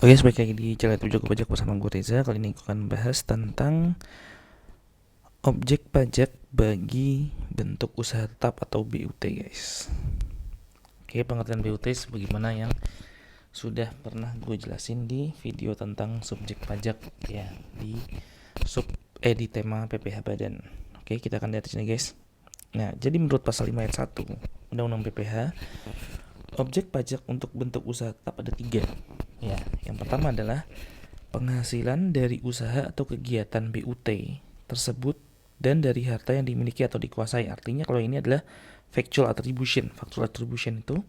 Oke, balik lagi di channel Tujuh Pajak bersama gue Reza. Kali ini gue akan membahas tentang objek pajak bagi bentuk usaha tetap atau BUT, guys. Oke, pengertian BUT sebagaimana yang sudah pernah gue jelasin di video tentang subjek pajak ya di di tema PPh Badan. Oke, kita akan lihat di sini, guys. Nah, jadi menurut pasal 5 ayat 1 Undang-Undang PPh, objek pajak untuk bentuk usaha tetap ada 3. Ya, yang pertama adalah penghasilan dari usaha atau kegiatan BUT tersebut dan dari harta yang dimiliki atau dikuasai. Artinya kalau ini adalah factual attribution. Factual attribution itu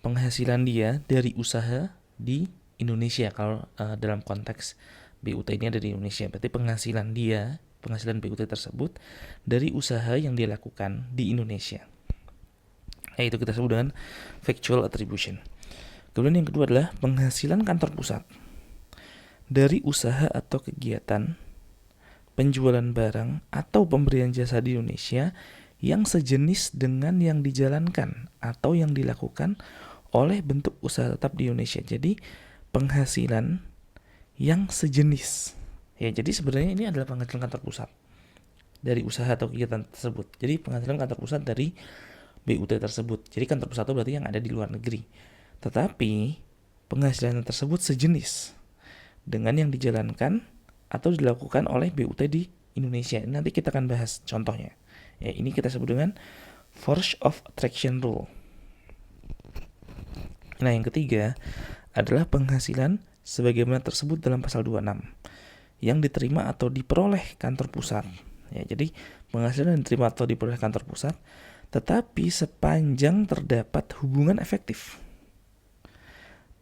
penghasilan dia dari usaha di Indonesia. Kalau dalam konteks BUT ini ada di Indonesia, berarti penghasilan BUT tersebut dari usaha yang dia lakukan di Indonesia. Nah, itu kita sebut dengan factual attribution. Kemudian yang kedua adalah penghasilan kantor pusat dari usaha atau kegiatan penjualan barang atau pemberian jasa di Indonesia yang sejenis dengan yang dijalankan atau yang dilakukan oleh bentuk usaha tetap di Indonesia. Jadi penghasilan yang sejenis. Ya, jadi sebenarnya ini adalah penghasilan kantor pusat dari usaha atau kegiatan tersebut. Jadi penghasilan kantor pusat dari BUT tersebut. Jadi kantor pusat itu berarti yang ada di luar negeri. Tetapi penghasilan tersebut sejenis dengan yang dijalankan atau dilakukan oleh BUT di Indonesia. Nanti kita akan bahas contohnya. Ya, ini kita sebut dengan force of attraction rule. Nah, yang ketiga adalah penghasilan sebagaimana tersebut dalam pasal 26 yang diterima atau diperoleh kantor pusat. Ya, jadi penghasilan yang diterima atau diperoleh kantor pusat tetapi sepanjang terdapat hubungan efektif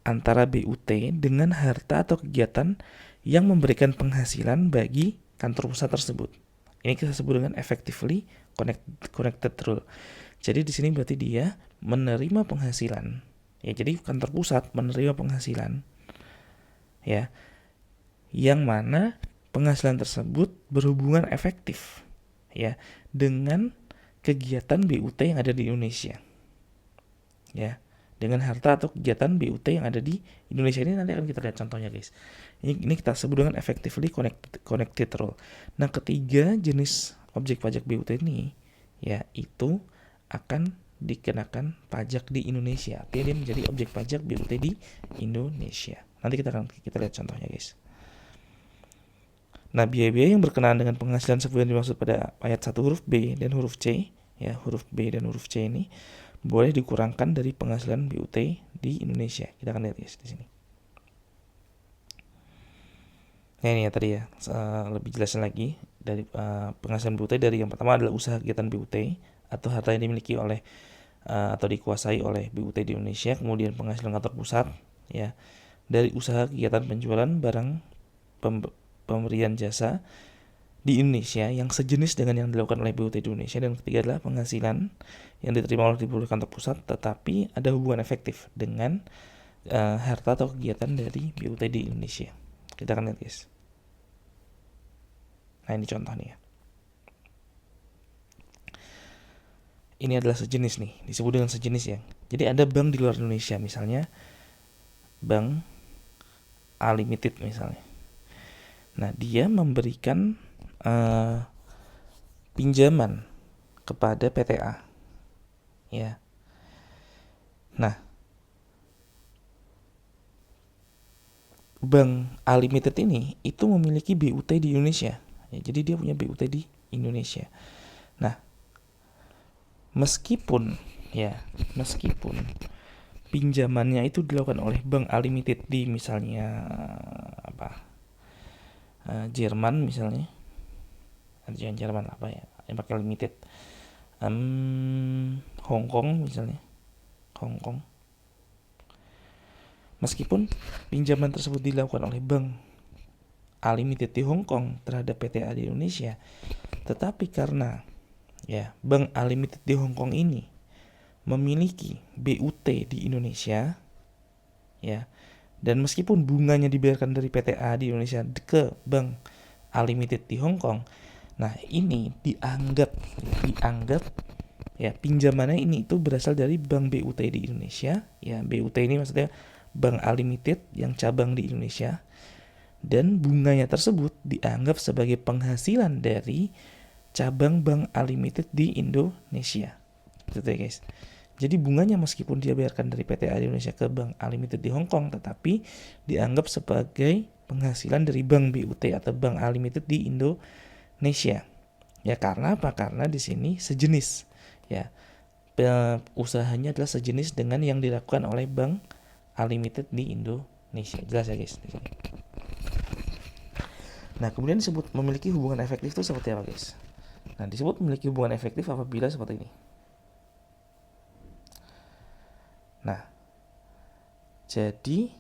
antara BUT dengan harta atau kegiatan yang memberikan penghasilan bagi kantor pusat tersebut. Ini kita sebut dengan effectively connected rule. Jadi di sini berarti dia menerima penghasilan. Ya, jadi kantor pusat menerima penghasilan. Ya. Yang mana penghasilan tersebut berhubungan efektif ya dengan kegiatan BUT yang ada di Indonesia. Ya. Dengan harta atau kegiatan BUT yang ada di Indonesia. Ini nanti akan kita lihat contohnya, guys. Ini kita sebut dengan effectively connected rule. Nah, ketiga jenis objek pajak BUT ini ya itu akan dikenakan pajak di Indonesia. Artinya dia menjadi objek pajak BUT di Indonesia. Nanti kita lihat contohnya, guys. Nah, biaya-biaya yang berkenaan dengan penghasilan seperti yang dimaksud pada ayat 1 huruf B dan huruf C, ya, huruf B dan huruf C ini boleh dikurangkan dari penghasilan BUT di Indonesia. Kita akan lihat, guys, di sini. Nah, ini ya tadi ya, lebih jelasnya lagi dari penghasilan BUT dari yang pertama adalah usaha kegiatan BUT atau harta yang dimiliki oleh atau dikuasai oleh BUT di Indonesia. Kemudian penghasilan kantor pusat ya dari usaha kegiatan penjualan barang pemberian jasa di Indonesia yang sejenis dengan yang dilakukan oleh BUT di Indonesia. Dan ketiga adalah penghasilan yang diterima oleh kantor pusat tetapi ada hubungan efektif dengan harta atau kegiatan dari BUT di Indonesia. Kita akan lihat, guys. Nah, ini contoh nih ya. Ini adalah sejenis nih, disebut dengan sejenis ya. Jadi ada bank di luar Indonesia, misalnya Bank A Limited misalnya. Nah, dia memberikan pinjaman kepada PTA. Ya. Nah, Bank A Limited ini itu memiliki BUT di Indonesia. Ya, jadi dia punya BUT di Indonesia. Nah, meskipun pinjamannya itu dilakukan oleh Bank A Limited di misalnya Jerman misalnya, jangan Jerman apa ya, yang pakai limited, Hong Kong misalnya, Hong Kong. Meskipun pinjaman tersebut dilakukan oleh Bank A Limited di Hong Kong terhadap PTA di Indonesia, tetapi karena ya Bank A Limited di Hong Kong ini memiliki BUT di Indonesia, ya, dan meskipun bunganya dibayarkan dari PTA di Indonesia ke Bank A Limited di Hong Kong, nah ini dianggap ya pinjamannya ini itu berasal dari Bank BUT di Indonesia. Ya, BUT ini maksudnya Bank A Limited yang cabang di Indonesia, dan bunganya tersebut dianggap sebagai penghasilan dari cabang Bank A Limited di Indonesia. Gitu ya guys. Jadi bunganya meskipun dia bayarkan dari PT A di Indonesia ke Bank A Limited di Hong Kong, tetapi dianggap sebagai penghasilan dari Bank BUT atau Bank A Limited di Indonesia. Ya karena apa? Karena di sini sejenis. Ya, usahanya adalah sejenis dengan yang dilakukan oleh Bank A Limited di Indonesia. Jelas ya guys? Nah, kemudian disebut memiliki hubungan efektif itu seperti apa guys? Nah, disebut memiliki hubungan efektif apabila seperti ini. Nah, jadi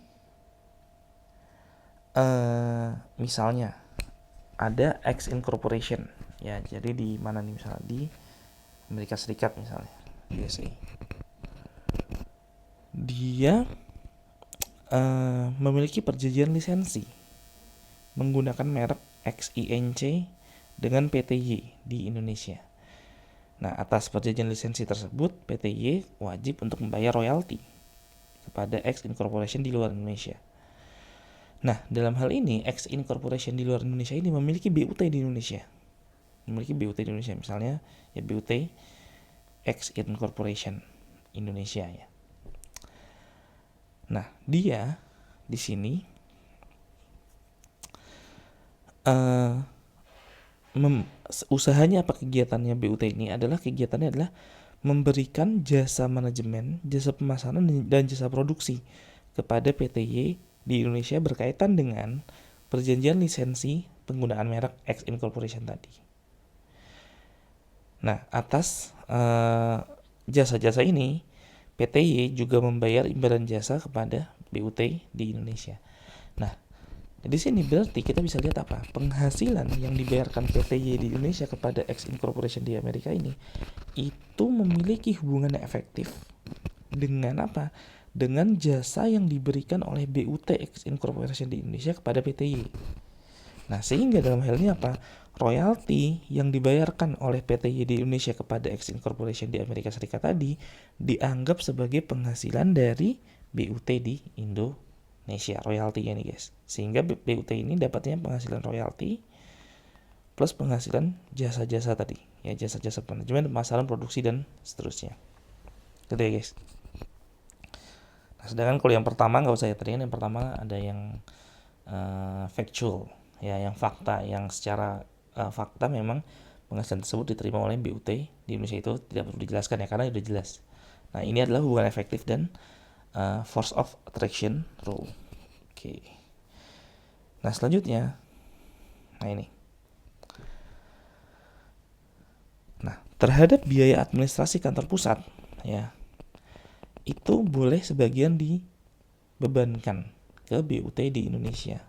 misalnya ada X Incorporation, ya. Jadi di mana nih misalnya di Amerika Serikat misalnya, USA. Dia memiliki perjanjian lisensi menggunakan merek XINC dengan PTY di Indonesia. Nah, atas perjanjian lisensi tersebut, PTY wajib untuk membayar royalti kepada X Incorporation di luar Indonesia. Nah, dalam hal ini, X Incorporation di luar Indonesia ini memiliki BUT di Indonesia. Memiliki BUT di Indonesia, misalnya ya BUT X Incorporation Indonesia ya. Nah, dia di sini usahanya apa, kegiatannya BUT ini adalah memberikan jasa manajemen, jasa pemasaran dan jasa produksi kepada PTY di Indonesia berkaitan dengan perjanjian lisensi penggunaan merek X Incorporation tadi. Nah, atas jasa-jasa ini PTY juga membayar imbalan jasa kepada BUT di Indonesia. Nah, di sini berarti kita bisa lihat apa? Penghasilan yang dibayarkan PTY di Indonesia kepada X Incorporation di Amerika ini itu memiliki hubungan efektif dengan apa? Dengan jasa yang diberikan oleh BUT X Incorporation di Indonesia kepada PTY. Nah, sehingga dalam hal ini apa? Royalti yang dibayarkan oleh PTY di Indonesia kepada X Incorporation di Amerika Serikat tadi dianggap sebagai penghasilan dari BUT di Indonesia, royaltinya nih guys. Sehingga BUT ini dapatnya penghasilan royalti plus penghasilan jasa-jasa tadi, ya, jasa-jasa manajemen, pemasaran, produksi dan seterusnya. Gitu ya guys. Nah, sedangkan kalau yang pertama nggak usah ya, tadi kan yang pertama ada yang factual, ya, yang fakta, yang secara fakta memang penghasilan tersebut diterima oleh BUT di Indonesia, itu tidak perlu dijelaskan ya karena sudah jelas. Nah, ini adalah hubungan efektif dan force of attraction rule. Oke. Nah, selanjutnya, nah ini. Nah, terhadap biaya administrasi kantor pusat, ya, itu boleh sebagian dibebankan ke BUT di Indonesia.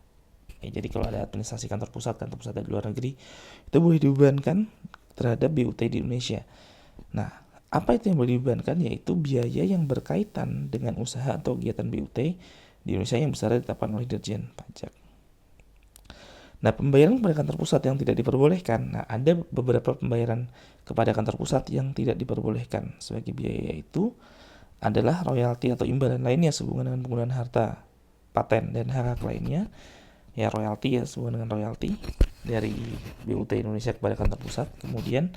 Ya, jadi kalau ada administrasi kantor pusat di luar negeri, itu boleh dibebankan terhadap BUT di Indonesia. Nah, apa itu yang boleh dibebankan? Yaitu biaya yang berkaitan dengan usaha atau kegiatan BUT di Indonesia yang besarnya ditetapkan oleh Dirjen Pajak. Nah, pembayaran kepada kantor pusat yang tidak diperbolehkan. Nah, ada beberapa pembayaran kepada kantor pusat yang tidak diperbolehkan sebagai biaya, yaitu adalah royalti atau imbalan lainnya sehubungan dengan penggunaan harta, paten, dan hak-hak lainnya. Ya, royalti ya sehubungan dengan royalti dari BUT Indonesia kepada kantor pusat. Kemudian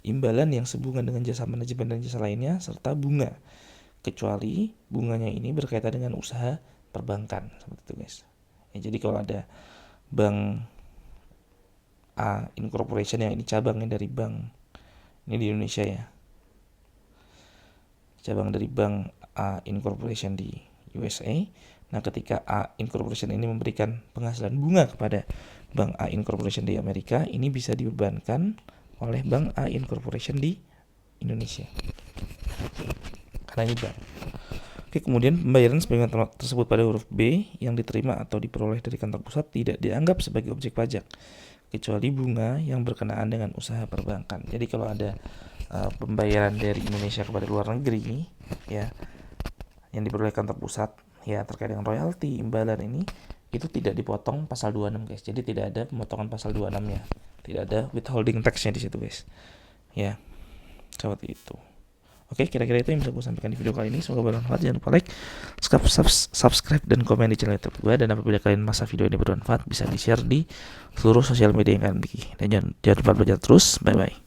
imbalan yang sehubungan dengan jasa manajemen dan jasa lainnya, serta bunga, kecuali bunganya ini berkaitan dengan usaha perbankan, seperti itu guys. Ya, jadi kalau ada Bank A Incorporation yang ini cabangnya dari bank ini di Indonesia ya, cabang dari Bank A Incorporation di USA. Nah, ketika A Incorporation ini memberikan penghasilan bunga kepada Bank A Incorporation di Amerika, ini bisa dibebankan oleh Bank A Incorporation di Indonesia karena ini bank. Oke, kemudian pembayaran sebagaimana tersebut pada huruf B yang diterima atau diperoleh dari kantor pusat tidak dianggap sebagai objek pajak kecuali bunga yang berkenaan dengan usaha perbankan. Jadi kalau ada pembayaran dari Indonesia kepada luar negeri, ya, yang diperoleh kantor pusat, ya, terkait dengan royalti, imbalan ini, itu tidak dipotong pasal 26 guys. Jadi tidak ada pemotongan pasal 26 ya. Tidak ada withholding tax-nya di situ guys. Ya, seperti itu. Oke, kira-kira itu yang bisa gue sampaikan di video kali ini. Semoga bermanfaat. Jangan lupa like, subscribe, dan komen di channel YouTube gue. Dan apabila kalian merasa video ini bermanfaat, bisa di-share di seluruh sosial media yang kalian miliki. Dan jangan lupa belajar terus. Bye-bye.